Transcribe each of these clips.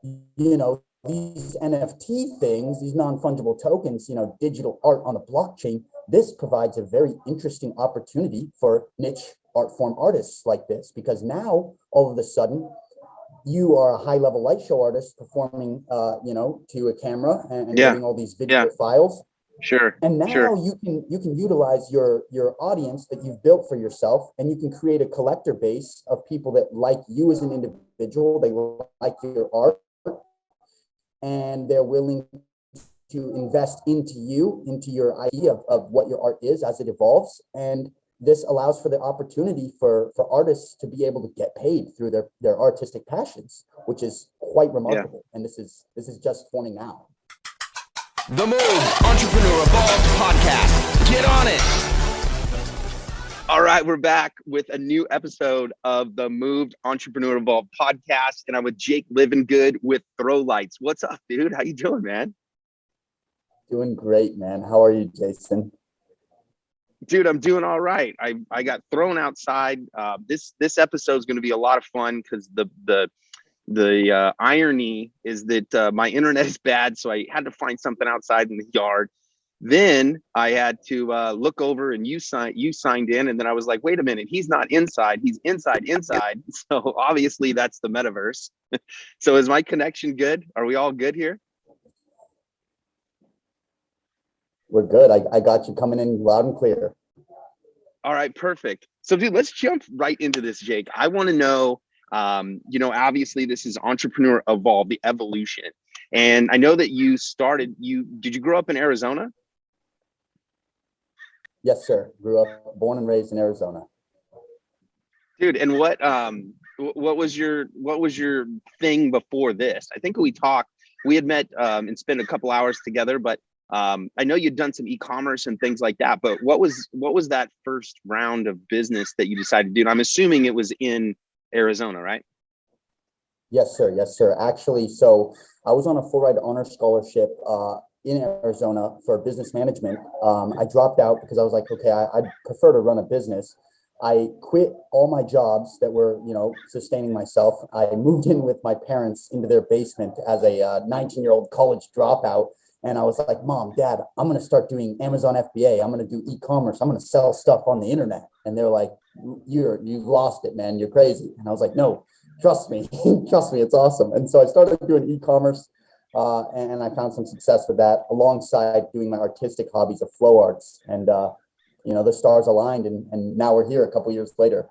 you know, these NFT things, these non-fungible tokens, you know, digital art on the blockchain, this provides a very interesting opportunity for niche art form artists like this, because now all of a sudden you are a high-level light show artist performing, you know, to a camera and Yeah. getting all these Yeah. video files. Sure. And now Sure. you can utilize your audience that you've built for yourself, and you can create a collector base of people that like you as an individual, they like your art, and they're willing to invest into you, into your idea of what your art is as it evolves. And this allows for the opportunity for artists to be able to get paid through their artistic passions, which is quite remarkable. And this is just forming now. The Move Entrepreneur Evolved Podcast. Get on it. All right, we're back with a new episode of the Moved Entrepreneur Evolved Podcast, and I'm with Jake Livengood with Throwlights. What's up, dude? How you doing, man? Doing great, man. How are you, Jason? Dude, I'm doing all right. I got thrown outside. This episode is going to be a lot of fun because the irony is that my internet is bad, so I had to find something outside in the yard. Then I had to look over, and you signed in, and then I was like, wait a minute, he's not inside, he's inside. So obviously that's the metaverse. So is my connection good? Are we all good here? We're good. I got you coming in loud and clear. All right, perfect. So dude, let's jump right into this, Jake. I want to know, you know, obviously this is Entrepreneur Evolve, the evolution. And I know that did you grow up in Arizona? Yes, sir. Grew up, born and raised in Arizona. Dude, and what was your thing before this? I think we had met and spent a couple hours together, but I know you'd done some e-commerce and things like that, but what was that first round of business that you decided to do? And I'm assuming it was in Arizona, right? Yes, sir. Yes, sir. Actually, so I was on a full ride honor scholarship in Arizona for business management. I dropped out because I was like, okay, I'd prefer to run a business. I quit all my jobs that were, you know, sustaining myself. I moved in with my parents into their basement as a 19-year-old college dropout. And I was like, Mom, Dad, I'm going to start doing Amazon FBA. I'm going to do e-commerce. I'm going to sell stuff on the internet. And they're like, you've lost it, man. You're crazy. And I was like, no, trust me. Trust me. It's awesome. And so I started doing e-commerce and I found some success with that alongside doing my artistic hobbies of flow arts. And, you know, the stars aligned and now we're here a couple years later.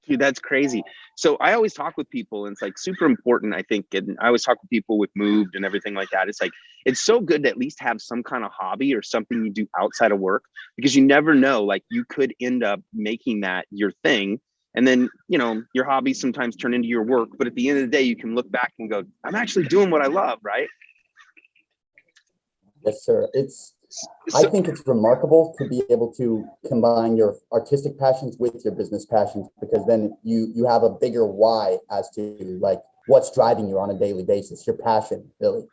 Dude, that's crazy. So I always talk with people, and it's like super important, I think. And I always talk with people with Moved and everything like that. It's like, it's so good to at least have some kind of hobby or something you do outside of work, because you never know, like you could end up making that your thing. And then, you know, your hobbies sometimes turn into your work. But at the end of the day, you can look back and go, I'm actually doing what I love, right? Yes, sir. I think it's remarkable to be able to combine your artistic passions with your business passions, because then you have a bigger why as to like what's driving you on a daily basis, your passion, really.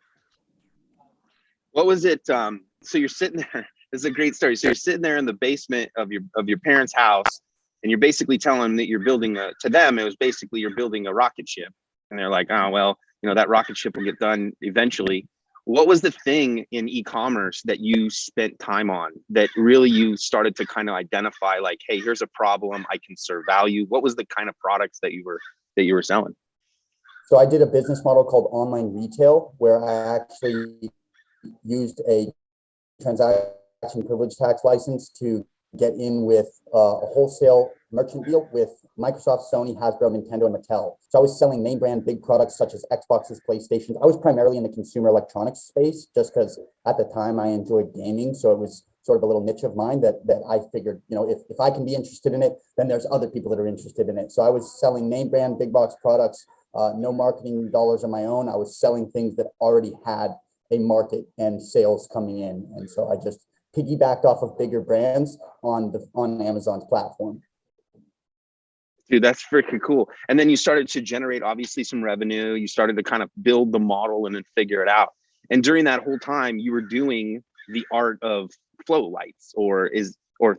What was it? So you're sitting there. This is a great story. So you're sitting there in the basement of your parents' house, and you're basically telling them that you're building to them, it was basically you're building a rocket ship. And they're like, oh, well, you know, that rocket ship will get done eventually. What was the thing in e-commerce that you spent time on that really you started to kind of identify, like, hey, here's a problem, I can serve value? What was the kind of products that you were selling? So I did a business model called online retail, where I actually used a transaction privilege tax license to get in with a wholesale merchant deal with Microsoft, Sony, Hasbro, Nintendo, and Mattel. So I was selling name brand big products such as Xboxes, PlayStations. I was primarily in the consumer electronics space just because at the time I enjoyed gaming. So it was sort of a little niche of mine that I figured, you know, if I can be interested in it, then there's other people that are interested in it. So I was selling name brand big box products, no marketing dollars on my own. I was selling things that already had a market and sales coming in. And so I just piggybacked off of bigger brands on Amazon's platform. Dude, that's freaking cool. And then you started to generate obviously some revenue. You started to kind of build the model and then figure it out. And during that whole time, you were doing the art of flow lights or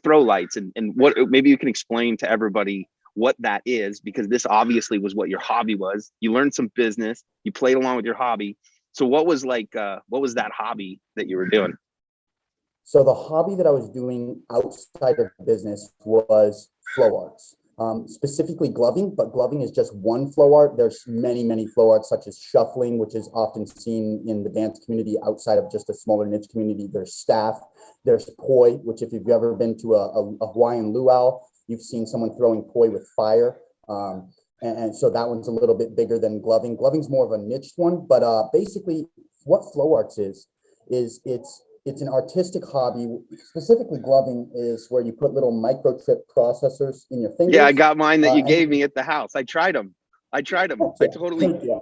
throw lights. And what maybe you can explain to everybody what that is, because this obviously was what your hobby was. You learned some business, you played along with your hobby. So what was that hobby that you were doing? So the hobby that I was doing outside of business was flow arts, specifically gloving, but gloving is just one flow art. There's many, many flow arts, such as shuffling, which is often seen in the dance community outside of just a smaller niche community. There's staff, there's poi, which if you've ever been to a Hawaiian luau, you've seen someone throwing poi with fire. And so that one's a little bit bigger than gloving. Gloving's more of a niche one, but basically what flow arts is it's an artistic hobby. Specifically, gloving is where you put little microchip processors in your fingers. Yeah, I got mine that you gave me at the house. I tried them. I totally. Yeah.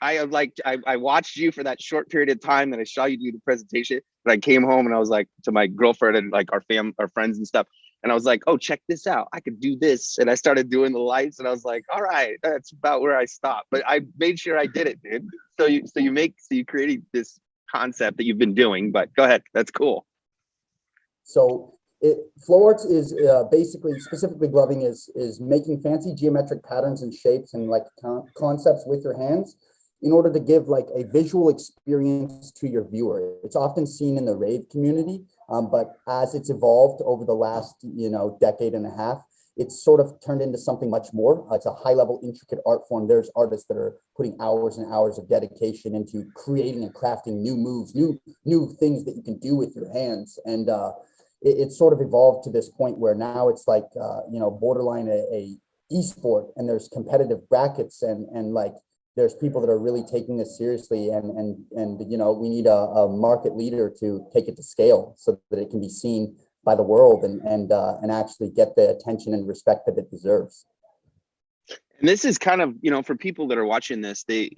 I watched you for that short period of time that I saw you do the presentation. But I came home and I was like to my girlfriend and like our friends and stuff. And I was like, oh, check this out. I could do this. And I started doing the lights and I was like, all right, that's about where I stopped. But I made sure I did it, dude. So you created this concept that you've been doing, but go ahead. That's cool. So flow arts is basically, specifically gloving is making fancy geometric patterns and shapes and like concepts with your hands in order to give like a visual experience to your viewer. It's often seen in the rave community, but as it's evolved over the last, decade and a half, it's sort of turned into something much more. It's a high level, intricate art form. There's artists that are putting hours and hours of dedication into creating and crafting new moves, new things that you can do with your hands. And it's sort of evolved to this point where now it's like, borderline a esport, and there's competitive brackets and like, there's people that are really taking this seriously, and we need a market leader to take it to scale so that it can be seen by the world and actually get the attention and respect that it deserves. And this is kind of, for people that are watching this, they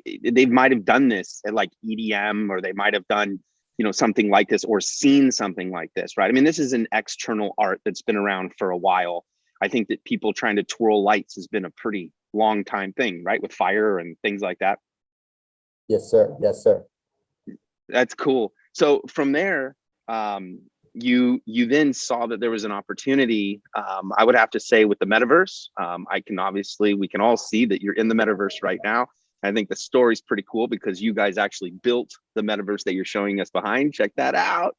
might have done this at like EDM, or they might have done, something like this or seen something like this, right? I mean, this is an external art that's been around for a while. I think that people trying to twirl lights has been a pretty long time thing, right? With fire and things like that. Yes, sir. Yes, sir. That's cool. So from there, you then saw that there was an opportunity, I would have to say, with the metaverse. We can all see that you're in the metaverse right now. I think the story's pretty cool because you guys actually built the metaverse that you're showing us behind. Check that out.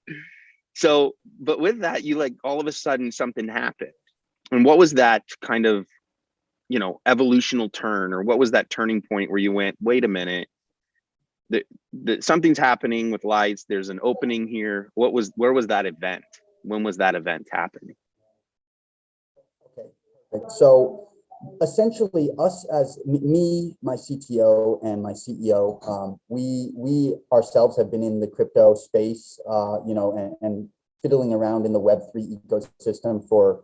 So, but with that, you like all of a sudden something happened. And what was that kind of, evolutional turn, or what was that turning point where you went, wait a minute, something's happening with lights. There's an opening here. Where was that event? When was that event happening? Okay. So essentially us as me, my CTO and my CEO, we ourselves have been in the crypto space, and fiddling around in the Web3 ecosystem for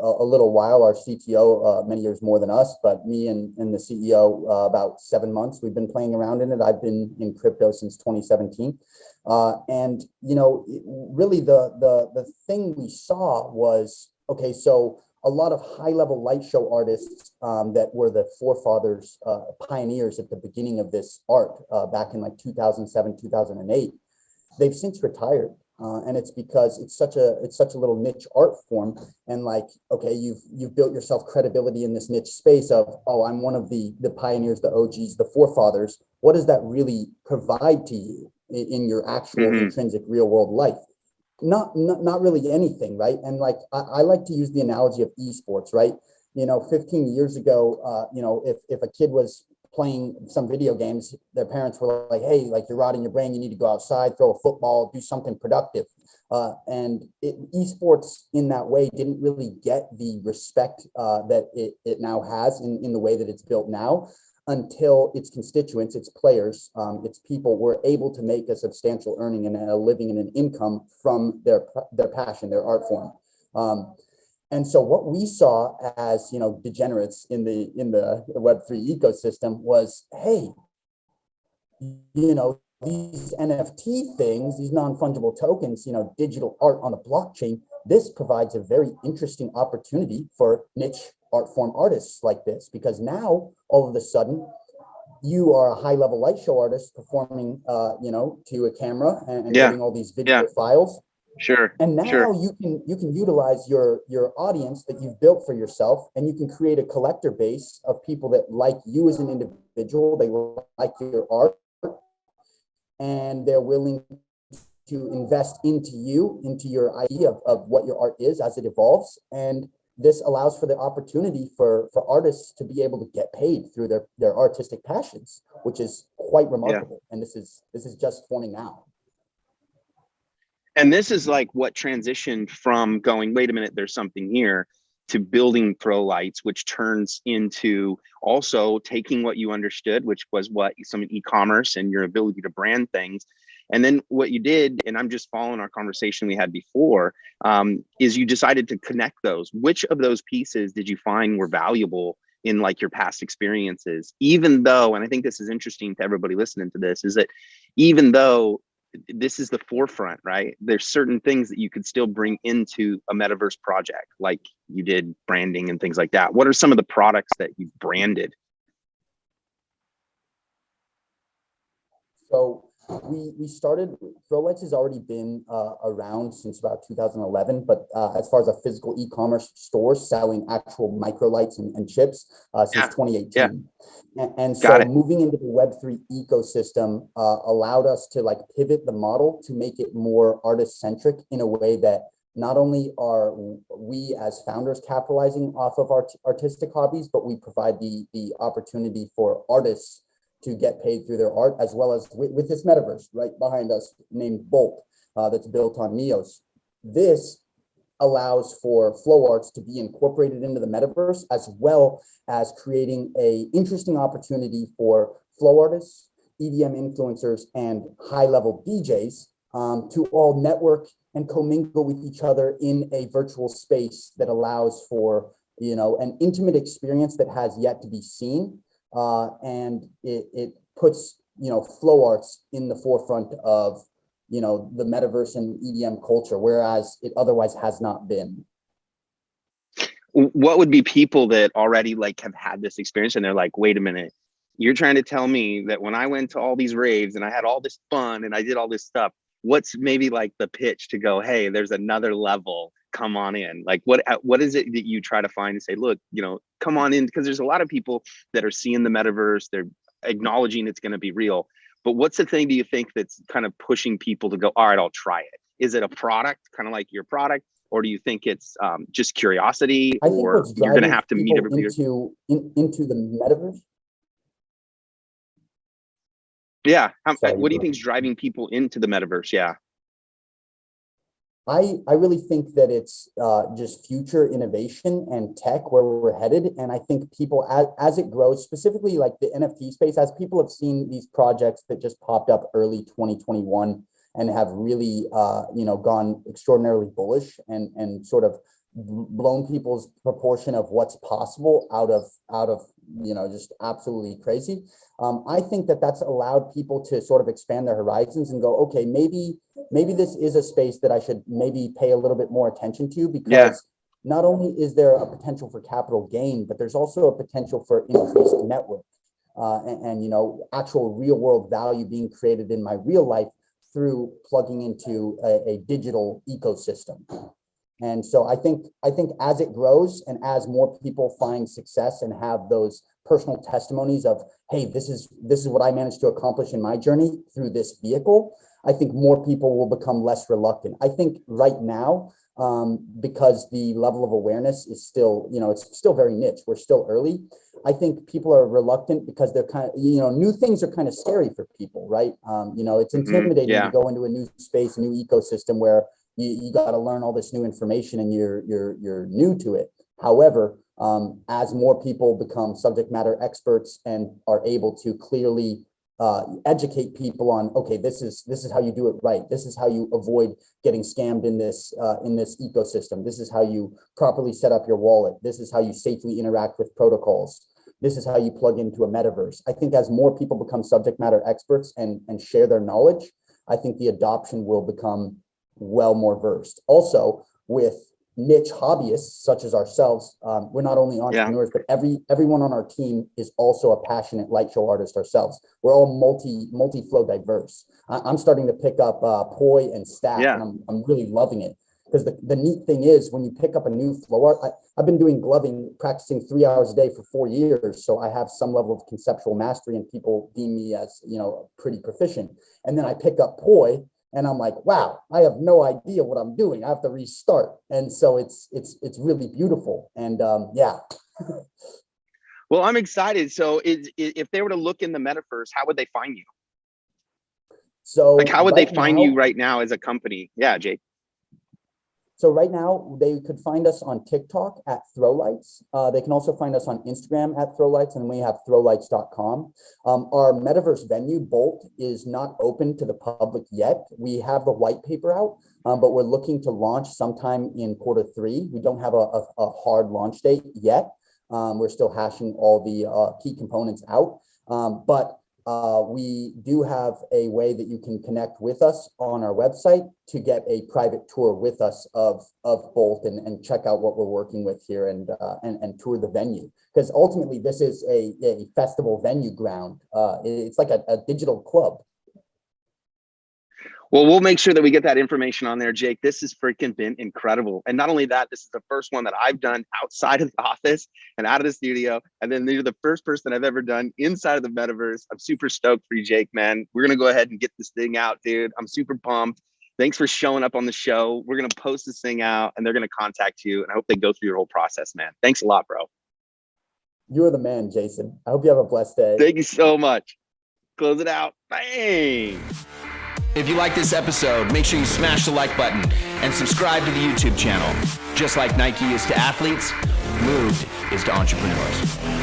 a little while. Our CTO many years more than us, but me and the CEO about 7 months. We've been playing around in it. I've been in crypto since 2017, and really the thing we saw was, okay, so a lot of high level light show artists that were the forefathers, pioneers at the beginning of this art back in like 2007, 2008, they've since retired. And it's because it's such a little niche art form, and like, okay, you've built yourself credibility in this niche space of, oh, I'm one of the pioneers, the OGs, the forefathers. What does that really provide to you in your actual intrinsic real world life? Not really anything, right? And like I like to use the analogy of esports, right? 15 years ago, if a kid was playing some video games, their parents were like, hey, like, you're rotting your brain, you need to go outside, throw a football, do something productive. And esports in that way didn't really get the respect that it now has in the way that it's built now, until its constituents, its players, its people were able to make a substantial earning and a living and an income from their passion, their art form. And so what we saw as, degenerates in the Web3 ecosystem was, hey, these NFT things, these non-fungible tokens, digital art on the blockchain, this provides a very interesting opportunity for niche art form artists like this, because now all of a sudden you are a high level light show artist performing, to a camera and getting all these video files. Sure. And now Sure. you can utilize your audience that you've built for yourself, and you can create a collector base of people that like you as an individual, they like your art, and they're willing to invest into you, into your idea of what your art is as it evolves. And this allows for the opportunity for artists to be able to get paid through their artistic passions, which is quite remarkable. And this is just forming now. And this is like what transitioned from going, wait a minute, there's something here, to building Throwlights, which turns into also taking what you understood, which was what some e-commerce and your ability to brand things. And then what you did, and I'm just following our conversation we had before, is you decided to connect those. Which of those pieces did you find were valuable in like your past experiences? Even though, and I think this is interesting to everybody listening to this, is that even though this is the forefront, right? There's certain things that you could still bring into a metaverse project, like you did branding and things like that. What are some of the products that you branded? So we started, Throwlights has already been around since about 2011, but as far as a physical e-commerce store selling actual microlights and chips since 2018. Yeah. And so moving into the Web3 ecosystem allowed us to like pivot the model to make it more artist-centric in a way that not only are we as founders capitalizing off of our artistic hobbies, but we provide the opportunity for artists to get paid through their art, as well as with this metaverse right behind us named Bolt that's built on Neos. This allows for flow arts to be incorporated into the metaverse, as well as creating a interesting opportunity for flow artists, EDM influencers, and high-level DJs to all network and commingle with each other in a virtual space that allows for, you know, an intimate experience that has yet to be seen. And it puts, you know, flow arts in the forefront of, you know, the metaverse and EDM culture, whereas it otherwise has not been. What would be people that already like have had this experience and they're like, wait a minute, you're trying to tell me that when I went to all these raves and I had all this fun and I did all this stuff, what's maybe like the pitch to go, hey, there's another level, come on in? Like what is it that you try to find to say, look, you know, come on in? Because there's a lot of people that are seeing the metaverse, they're acknowledging it's going to be real. But what's the thing do you think that's kind of pushing people to go, all right, I'll try it? Is it a product, kind of like your product? Or do you think it's just curiosity, or you're going to have to meet everybody into the metaverse? Yeah. What do you think is driving people into the metaverse? Yeah. I really think that it's just future innovation and tech where we're headed. And I think people, as it grows, specifically like the NFT space, as people have seen these projects that just popped up early 2021 and have really, you know, gone extraordinarily bullish and sort of blown people's proportion of what's possible out of, you know, just absolutely crazy. I think that that's allowed people to sort of expand their horizons and go, okay, maybe this is a space that I should maybe pay a little bit more attention to, because not only is there a potential for capital gain, but there's also a potential for increased network and you know, actual real world value being created in my real life through plugging into a digital ecosystem. And so I think as it grows and as more people find success and have those personal testimonies of, hey, this is what I managed to accomplish in my journey through this vehicle, I think more people will become less reluctant. I think right now, because the level of awareness is still, you know, it's still very niche. We're still early. I think people are reluctant because they're kind of, you know, new things are kind of scary for people, right? You know, it's intimidating to go into a new space, a new ecosystem where you got to learn all this new information and you're new to it. However, as more people become subject matter experts and are able to clearly educate people on, okay, this is how you do it right. This is how you avoid getting scammed in this ecosystem. This is how you properly set up your wallet. This is how you safely interact with protocols. This is how you plug into a metaverse. I think as more people become subject matter experts and share their knowledge, I think the adoption will become well more versed. Also, with niche hobbyists such as ourselves. We're not only entrepreneurs, but everyone on our team is also a passionate light show artist ourselves. We're all multi-flow diverse. I'm starting to pick up poi and stack, and I'm really loving it. Because the neat thing is, when you pick up a new flow art, I've been doing gloving, practicing 3 hours a day for 4 years. So I have some level of conceptual mastery, and people deem me as, pretty proficient. And then I pick up poi, and I'm like, wow, I have no idea what I'm doing. I have to restart. And so it's really beautiful. And yeah. Well, I'm excited. So if they were to look in the metaverse, how would they find you? So like, how would they find you right now as a company? Yeah, Jake. So right now, they could find us on TikTok at Throwlights. They can also find us on Instagram at Throwlights, and we have throwlights.com. Our metaverse venue, Bolt, is not open to the public yet. We have the white paper out, but we're looking to launch sometime in Q3. We don't have a hard launch date yet. We're still hashing all the key components out, but we do have a way that you can connect with us on our website to get a private tour with us of Bolt and check out what we're working with here and tour the venue. Because ultimately, this is a festival venue ground. It's like a digital club. Well, we'll make sure that we get that information on there, Jake. This has freaking been incredible. And not only that, this is the first one that I've done outside of the office and out of the studio. And then you're the first person I've ever done inside of the metaverse. I'm super stoked for you, Jake, man. We're going to go ahead and get this thing out, dude. I'm super pumped. Thanks for showing up on the show. We're going to post this thing out and they're going to contact you. And I hope they go through your whole process, man. Thanks a lot, bro. You're the man, Jason. I hope you have a blessed day. Thank you so much. Close it out. Bang. If you like this episode, make sure you smash the like button and subscribe to the YouTube channel. Just like Nike is to athletes, Moved is to entrepreneurs.